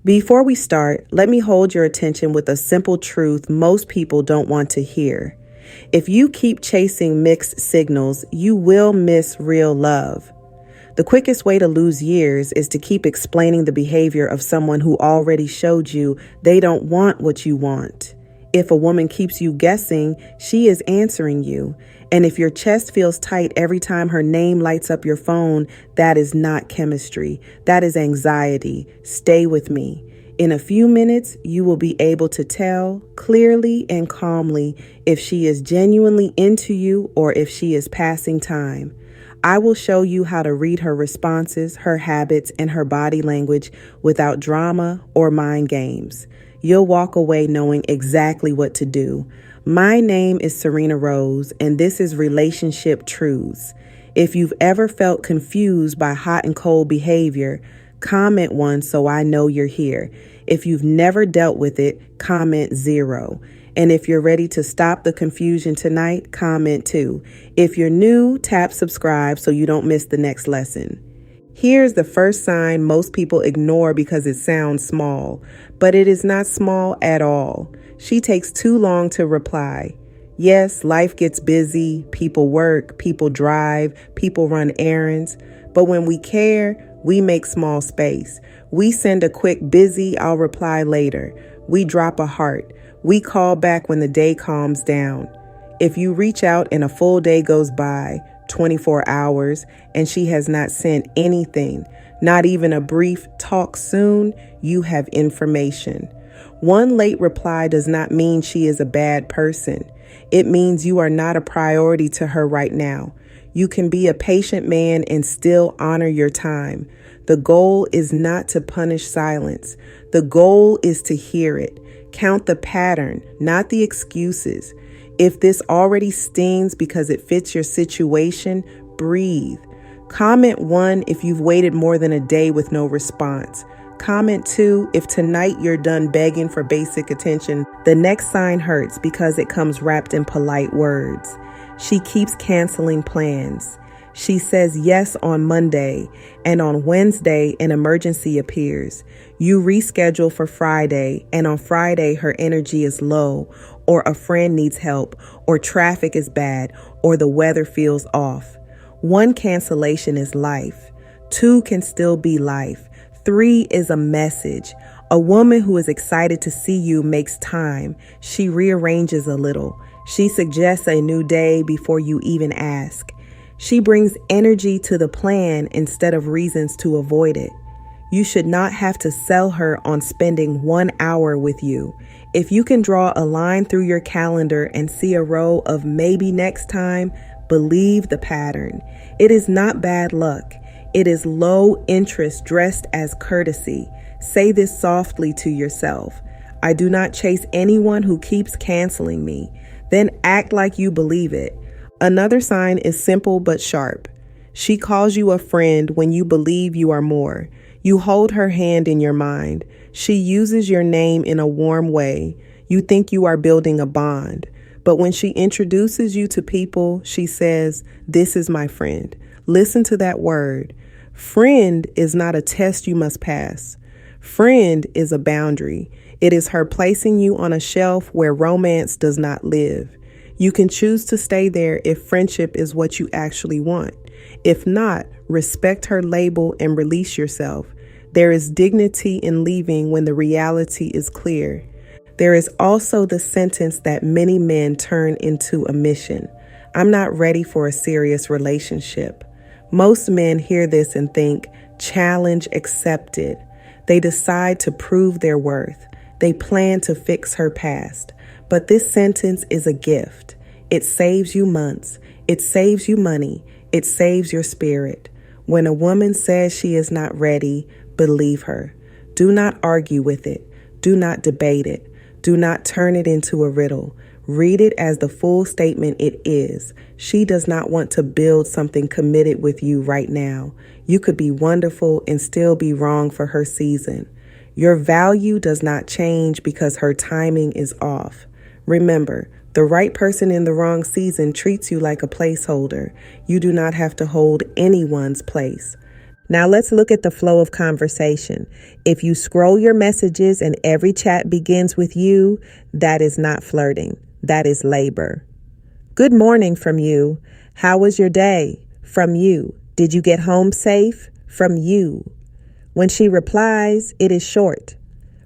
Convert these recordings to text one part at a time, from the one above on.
Before we start, let me hold your attention with a simple truth most people don't want to hear. If you keep chasing mixed signals, you will miss real love. The quickest way to lose years is to keep explaining the behavior of someone who already showed you they don't want what you want. If a woman keeps you guessing, she is answering you. And if your chest feels tight every time her name lights up your phone, that is not chemistry. That is anxiety. Stay with me. In a few minutes, you will be able to tell clearly and calmly if she is genuinely into you or if she is passing time. I will show you how to read her responses, her habits, and her body language without drama or mind games. You'll walk away knowing exactly what to do. My name is Serena Rose, and this is Relationship Truths. If you've ever felt confused by hot and cold behavior, comment 1 so I know you're here. If you've never dealt with it, comment 0. And if you're ready to stop the confusion tonight, comment 2. If you're new, tap subscribe so you don't miss the next lesson. Here's the first sign most people ignore because it sounds small, but it is not small at all. She takes too long to reply. Yes, life gets busy, people work, people drive, people run errands, but when we care, we make small space. We send a quick busy, I'll reply later. We drop a heart. We call back when the day calms down. If you reach out and a full day goes by, 24 hours, and she has not sent anything, not even a brief talk soon, you have information. One late reply does not mean she is a bad person. It means you are not a priority to her right now. You can be a patient man and still honor your time. The goal is not to punish silence. The goal is to hear it. Count the pattern, not the excuses. If this already stings because it fits your situation, breathe. Comment 1 if you've waited more than a day with no response. Comment 2 if tonight you're done begging for basic attention. The next sign hurts because it comes wrapped in polite words. She keeps canceling plans. She says yes on Monday, and on Wednesday, an emergency appears. You reschedule for Friday, and on Friday, her energy is low, or a friend needs help, or traffic is bad, or the weather feels off. 1 cancellation is life. 2 can still be life. 3 is a message. A woman who is excited to see you makes time. She rearranges a little. She suggests a new day before you even ask. She brings energy to the plan instead of reasons to avoid it. You should not have to sell her on spending 1 hour with you. If you can draw a line through your calendar and see a row of maybe next time, believe the pattern. It is not bad luck. It is low interest dressed as courtesy. Say this softly to yourself. I do not chase anyone who keeps canceling me. Then act like you believe it. Another sign is simple but sharp. She calls you a friend when you believe you are more. You hold her hand in your mind. She uses your name in a warm way. You think you are building a bond. But when she introduces you to people, she says, "This is my friend." Listen to that word. Friend is not a test you must pass. Friend is a boundary. It is her placing you on a shelf where romance does not live. You can choose to stay there if friendship is what you actually want. If not, respect her label and release yourself. There is dignity in leaving when the reality is clear. There is also the sentence that many men turn into a mission. I'm not ready for a serious relationship. Most men hear this and think, challenge accepted. They decide to prove their worth. They plan to fix her past. But this sentence is a gift. It saves you months. It saves you money. It saves your spirit. When a woman says she is not ready, believe her. Do not argue with it. Do not debate it. Do not turn it into a riddle. Read it as the full statement it is. She does not want to build something committed with you right now. You could be wonderful and still be wrong for her season. Your value does not change because her timing is off. Remember, the right person in the wrong season treats you like a placeholder. You do not have to hold anyone's place. Now let's look at the flow of conversation. If you scroll your messages and every chat begins with you, that is not flirting. That is labor. Good morning from you. How was your day? From you. Did you get home safe? From you. When she replies, it is short.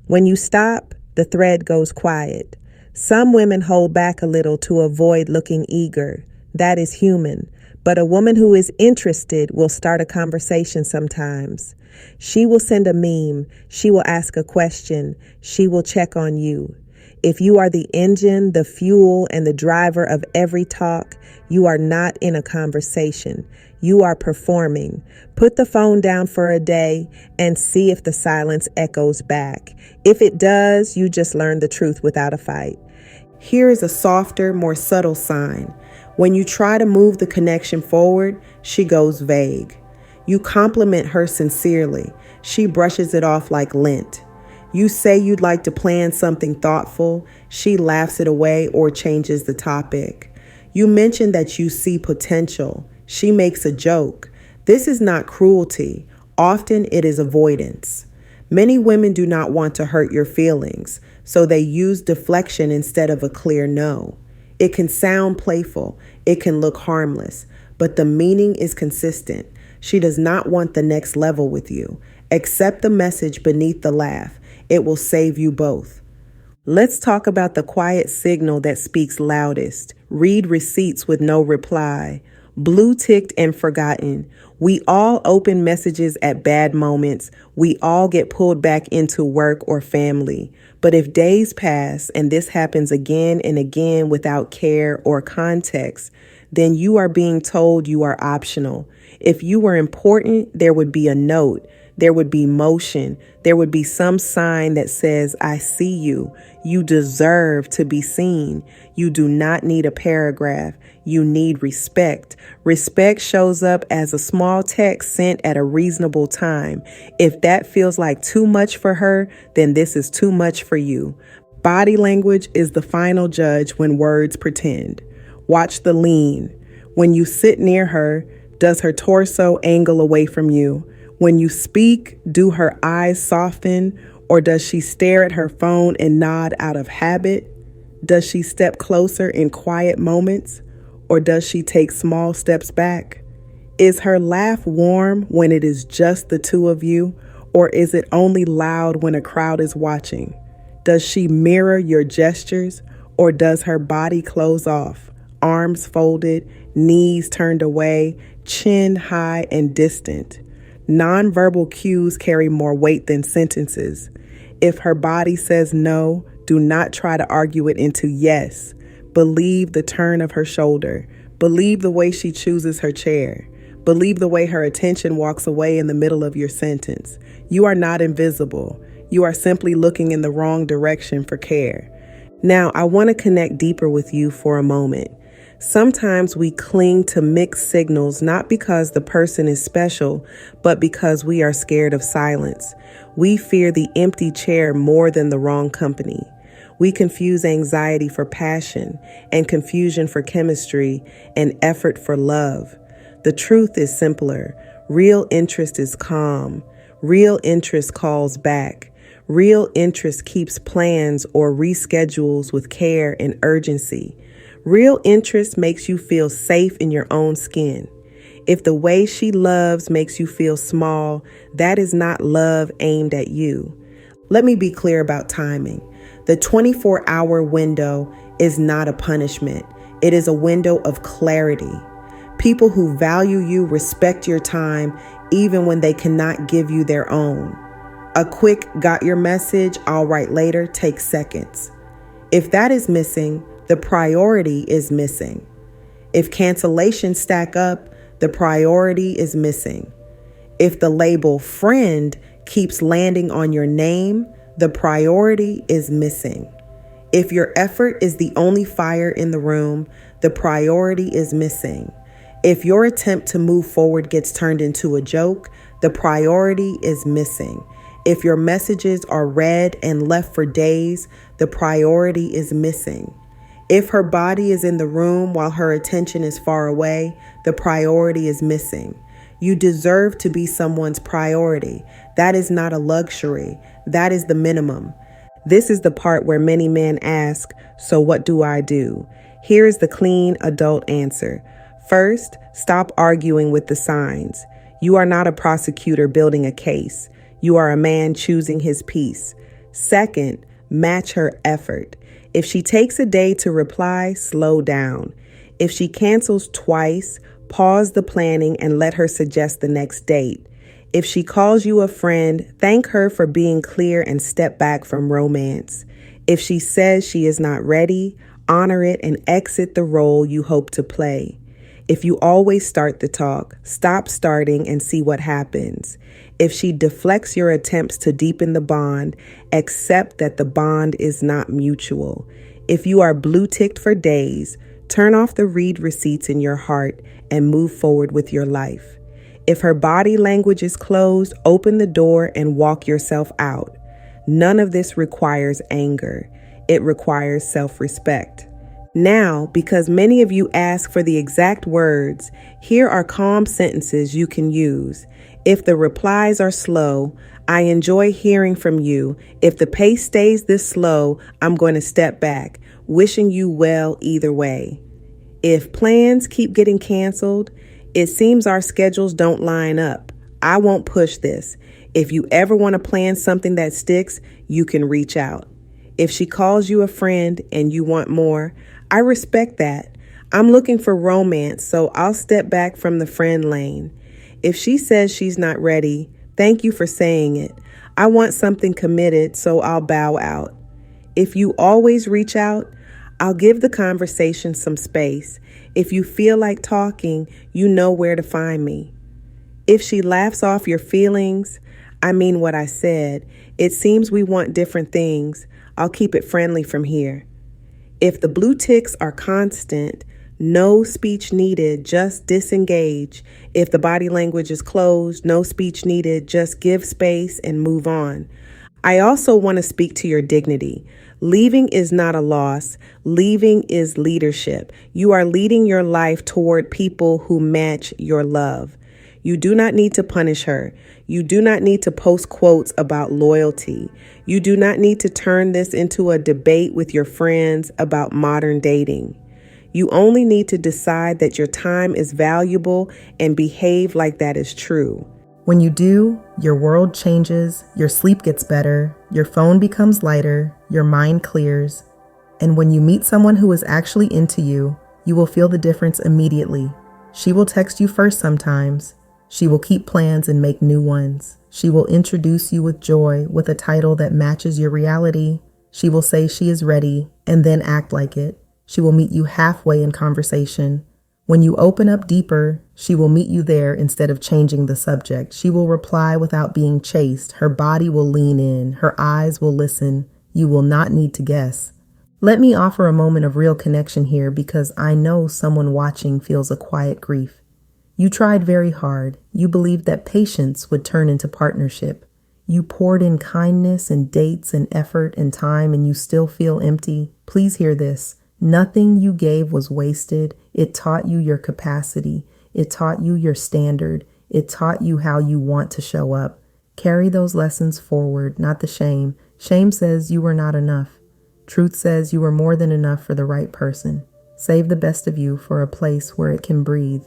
When you stop, the thread goes quiet. Some women hold back a little to avoid looking eager. That is human. But a woman who is interested will start a conversation sometimes. She will send a meme. She will ask a question. She will check on you. If you are the engine, the fuel, and the driver of every talk, you are not in a conversation. You are performing. Put the phone down for a day and see if the silence echoes back. If it does, you just learned the truth without a fight. Here is a softer, more subtle sign. When you try to move the connection forward, she goes vague. You compliment her sincerely. She brushes it off like lint. You say you'd like to plan something thoughtful. She laughs it away or changes the topic. You mention that you see potential. She makes a joke. This is not cruelty. Often it is avoidance. Many women do not want to hurt your feelings, so they use deflection instead of a clear no. It can sound playful, it can look harmless, but the meaning is consistent. She does not want the next level with you. Accept the message beneath the laugh. It will save you both. Let's talk about the quiet signal that speaks loudest. Read receipts with no reply. Blue ticked and forgotten. We all open messages at bad moments. We all get pulled back into work or family. But if days pass and this happens again and again without care or context, then you are being told you are optional. If you were important, there would be a note. There would be motion. There would be some sign that says, I see you. You deserve to be seen. You do not need a paragraph. You need respect. Respect shows up as a small text sent at a reasonable time. If that feels like too much for her, then this is too much for you. Body language is the final judge when words pretend. Watch the lean. When you sit near her, does her torso angle away from you? When you speak, do her eyes soften, or does she stare at her phone and nod out of habit? Does she step closer in quiet moments, or does she take small steps back? Is her laugh warm when it is just the two of you, or is it only loud when a crowd is watching? Does she mirror your gestures, or does her body close off, arms folded, knees turned away, chin high and distant? Nonverbal cues carry more weight than sentences. If her body says no, do not try to argue it into yes. Believe the turn of her shoulder. Believe the way she chooses her chair. Believe the way her attention walks away in the middle of your sentence. You are not invisible. You are simply looking in the wrong direction for care. Now, I want to connect deeper with you for a moment. Sometimes we cling to mixed signals not because the person is special, but because we are scared of silence. We fear the empty chair more than the wrong company. We confuse anxiety for passion and confusion for chemistry and effort for love. The truth is simpler. Real interest is calm. Real interest calls back. Real interest keeps plans or reschedules with care and urgency. Real interest makes you feel safe in your own skin. If the way she loves makes you feel small, that is not love aimed at you. Let me be clear about timing. The 24-hour window is not a punishment. It is a window of clarity. People who value you respect your time even when they cannot give you their own. A quick got your message, I'll write later takes seconds. If that is missing, the priority is missing. If cancellations stack up, the priority is missing. If the label friend keeps landing on your name, the priority is missing. If your effort is the only fire in the room, the priority is missing. If your attempt to move forward gets turned into a joke, the priority is missing. If your messages are read and left for days, the priority is missing. If her body is in the room while her attention is far away, the priority is missing. You deserve to be someone's priority. That is not a luxury. That is the minimum. This is the part where many men ask, so what do I do? Here is the clean adult answer. First, stop arguing with the signs. You are not a prosecutor building a case. You are a man choosing his peace. Second, match her effort. If she takes a day to reply, slow down. If she cancels twice, pause the planning and let her suggest the next date. If she calls you a friend, thank her for being clear and step back from romance. If she says she is not ready, honor it and exit the role you hope to play. If you always start the talk, stop starting and see what happens. If she deflects your attempts to deepen the bond, accept that the bond is not mutual. If you are blue-ticked for days, turn off the read receipts in your heart and move forward with your life. If her body language is closed, open the door and walk yourself out. None of this requires anger. It requires self-respect. Now, because many of you ask for the exact words, here are calm sentences you can use. If the replies are slow, I enjoy hearing from you. If the pace stays this slow, I'm going to step back, wishing you well either way. If plans keep getting canceled, it seems our schedules don't line up. I won't push this. If you ever want to plan something that sticks, you can reach out. If she calls you a friend and you want more, I respect that. I'm looking for romance, so I'll step back from the friend lane. If she says she's not ready, thank you for saying it. I want something committed, so I'll bow out. If you always reach out, I'll give the conversation some space. If you feel like talking, you know where to find me. If she laughs off your feelings, I mean what I said. It seems we want different things. I'll keep it friendly from here. If the blue ticks are constant, no speech needed, just disengage. If the body language is closed, no speech needed, just give space and move on. I also want to speak to your dignity. Leaving is not a loss. Leaving is leadership. You are leading your life toward people who match your love. You do not need to punish her. You do not need to post quotes about loyalty. You do not need to turn this into a debate with your friends about modern dating. You only need to decide that your time is valuable and behave like that is true. When you do, your world changes, your sleep gets better, your phone becomes lighter, your mind clears. And when you meet someone who is actually into you, you will feel the difference immediately. She will text you first sometimes. She will keep plans and make new ones. She will introduce you with joy, with a title that matches your reality. She will say she is ready and then act like it. She will meet you halfway in conversation. When you open up deeper, she will meet you there instead of changing the subject. She will reply without being chased. Her body will lean in. Her eyes will listen. You will not need to guess. Let me offer a moment of real connection here because I know someone watching feels a quiet grief. You tried very hard. You believed that patience would turn into partnership. You poured in kindness and dates and effort and time, and you still feel empty. Please hear this. Nothing you gave was wasted. It taught you your capacity. It taught you your standard. It taught you how you want to show up. Carry those lessons forward, not the shame. Shame says you were not enough. Truth says you were more than enough for the right person. Save the best of you for a place where it can breathe.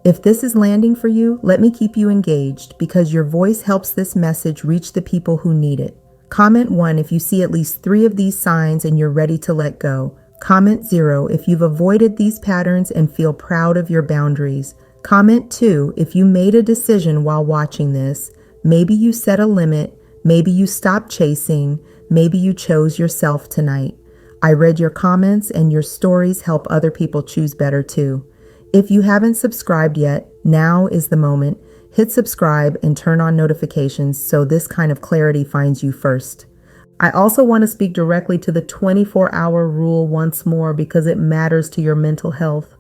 If this is landing for you, let me keep you engaged because your voice helps this message reach the people who need it. Comment 1 if you see at least 3 of these signs and you're ready to let go. Comment 0 if you've avoided these patterns and feel proud of your boundaries. Comment 2 if you made a decision while watching this. Maybe you set a limit. Maybe you stopped chasing. Maybe you chose yourself tonight. I read your comments and your stories help other people choose better too. If you haven't subscribed yet, now is the moment. Hit subscribe and turn on notifications so this kind of clarity finds you first. I also want to speak directly to the 24-hour rule once more because it matters to your mental health.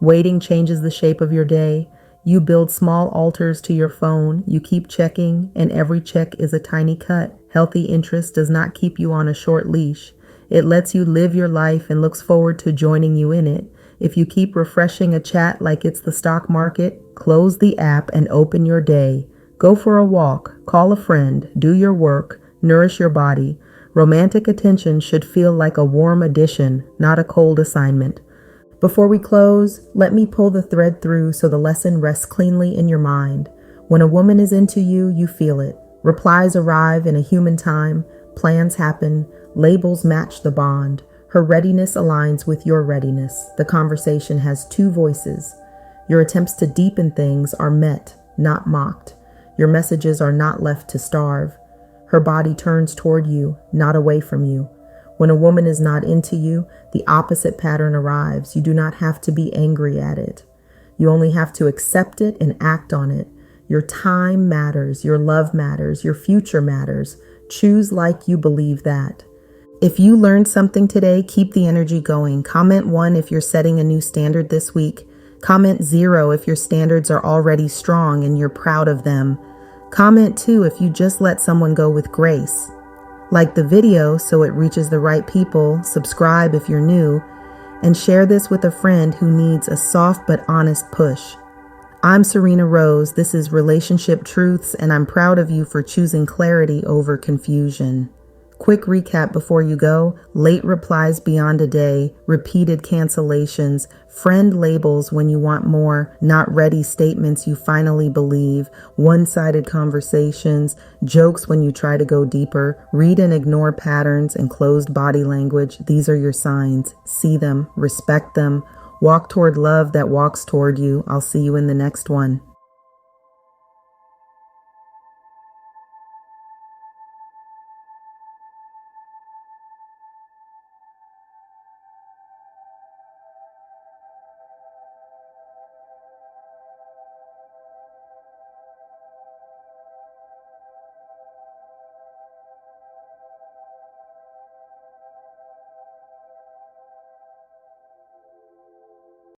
Waiting changes the shape of your day. You build small altars to your phone. You keep checking, and every check is a tiny cut. Healthy interest does not keep you on a short leash. It lets you live your life and looks forward to joining you in it. If you keep refreshing a chat like it's the stock market, close the app and open your day. Go for a walk, call a friend, do your work, nourish your body. Romantic attention should feel like a warm addition, not a cold assignment. Before we close, let me pull the thread through so the lesson rests cleanly in your mind. When a woman is into you, you feel it. Replies arrive in a human time, plans happen, labels match the bond. Her readiness aligns with your readiness. The conversation has two voices. Your attempts to deepen things are met, not mocked. Your messages are not left to starve. Her body turns toward you, not away from you. When a woman is not into you, the opposite pattern arrives. You do not have to be angry at it. You only have to accept it and act on it. Your time matters, your love matters, your future matters. Choose like you believe that. If you learned something today, keep the energy going. Comment 1 if you're setting a new standard this week. Comment 0 if your standards are already strong and you're proud of them. Comment 2 if you just let someone go with grace. Like the video so it reaches the right people, subscribe if you're new, and share this with a friend who needs a soft but honest push. I'm Serena Rose, this is Relationship Truths, and I'm proud of you for choosing clarity over confusion. Quick recap before you go: late replies beyond a day, repeated cancellations, friend labels when you want more, not ready statements you finally believe, one-sided conversations, jokes when you try to go deeper, read and ignore patterns, and closed body language. These are your signs. See them, respect them, walk toward love that walks toward you. I'll see you in the next one.